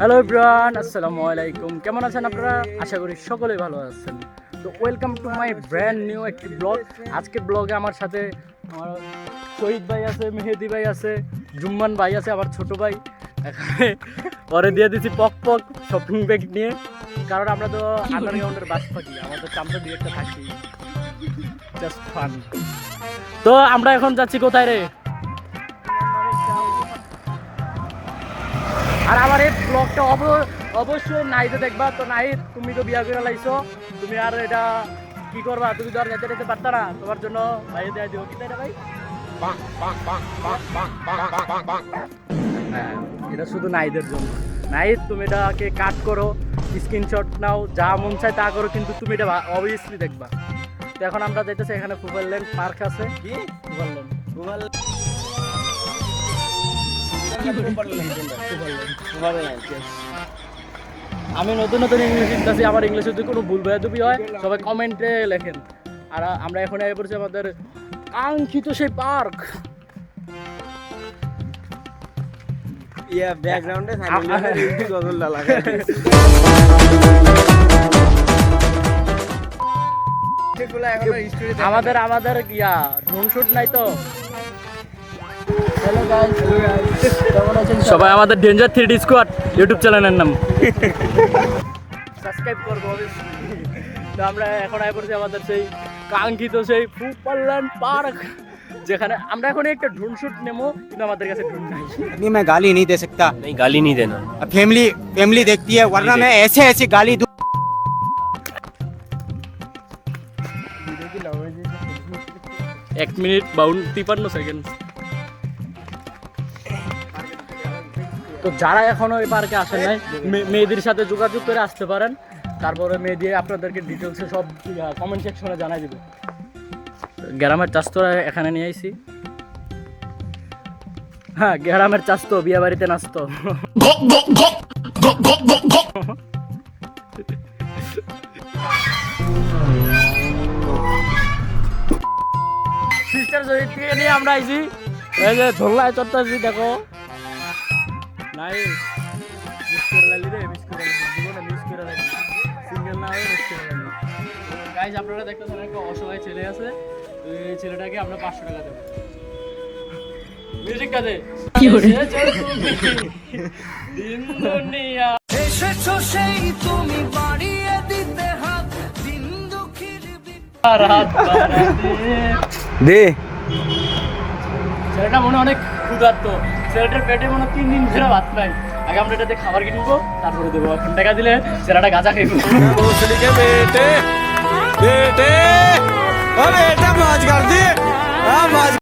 Hello everyone, আসসালামু আলাইকুম। কেমন আছেন আপনারা? আশা করি সকলেই ভালো আছেন। তো welcome to my brand new একটি ব্লগ। আজকের ব্লগে আমার সাথে আমার শহীদ ভাই আছে, মেহেদি ভাই আছে, জুম্মান ভাই আছে, আমার ছোট ভাই। এখানে পরে দিয়ে দিচ্ছি পক পক শপিং ব্যাগ নিয়ে, কারণ আমরা তো আন্ডারগ্রাউন্ডের বাস থাকি, আমাদের চামড়া দিয়ে একটা থাকি, জাস্ট ফান। তো আমরা এখন যাচ্ছি কোথায় রে? আর আমার এই ব্লগটা অবশ্যই নাইতে দেখবা। তো নাইট, তুমি তো বিয়া করে লাইছো, তুমি আর এটা কি করবা? তুমি তো আর যেতে যেতে পারতা না, তোমার জন্য ভাই দেয়া দিও। কি তাই না ভাই? হ্যাঁ, এটা শুধু নাইদের জন্য। নাইট, তুমি এটাকে কাট করো, স্ক্রিনশট নাও, যা মন চায় তা করো, কিন্তু তুমি এটা অবভিয়াসলি দেখবা। তো এখন আমরা যাইতেছি, এখানে ফুবারল্যান্ড পার্ক আছে। কি ফুবারল্যান্ড? আমি নতুন নতুন ইংলিশ শিখতেছি, আমার ইংলিশে যদি কোনো ভুল ভুল হয় সবাই কমেন্টে লেখেন। আর আমরা এখন এসে পড়ছি আমাদের কাঙ্ক্ষিত সেই পার্ক। ব্যাকগ্রাউন্ডে আমাদের ইয়া ড্রোন শুট নাই তো। সবাই আমাদের ডেঞ্জার 3D স্কোয়াড ইউটিউব চ্যানেলের নাম সাবস্ক্রাইব করবো। তো আমরা এখন আয় পড়ছি আমাদের সেই কাঙ্ক্ষিত সেই ফুবারল্যান্ড পার্ক, যেখানে আমরা এখন একটা ড্রোন শুট নেবো, কিন্তু আমাদের কাছে ড্রোন নাই। नहीं मैं गाली नहीं दे सकता। नहीं, गाली नहीं देना। अब फैमिली देखती है, वरना मैं ऐसे गाली दूं। 1 মিনিট 53 সেকেন্ড। তো যারা এখনো এই পার্কে আসেন নাই, মেয়েদের সাথে যোগাযোগ করে আসতে পারেন। তারপরে মেয়েদি আপনাদেরকে ডিটেলসে সব কমেন্ট সেকশনে জানাই দিবে। গ্রামের চাষ তো এখানে নিয়ে আইছি। হ্যাঁ, গ্রামের চাষ তো বিয়ে বাড়িতে নাচতো। সিস্টার জয়িত্রী নিয়ে আমরা আইছি, এই যে ধোল্লায় চড়তেছি, দেখো। নাই মিস করে লাইলি রে, মিস করে লাইলি, জীবনে মিস করে লাইলি, সিঙ্গেল না হয়ে মিস করে লাইলি। গাইজ, আপনারা দেখতেছেন একটা অসহায় ছেলে আছে, তো এই ছেলেটাকে আমরা 500 টাকা দেবো। মিউজিক কাজে কি করে দিন দুনিয়া এসেছো সেই তুমি বাড়িয়ে দিতে হাত, দিন দুঃখীর রাত বাড়াতে दे ছেলেটা মনে অনেক ক্ষুধার্ত, ছেলেটার পেটে মনে 3 দিন ধরে ভাত নাই। আগে আমরা এটাতে খাবার কিনবো, তারপরে দেবো। এখন টাকা দিলে ছেলেটা গাঁজা খাইবো।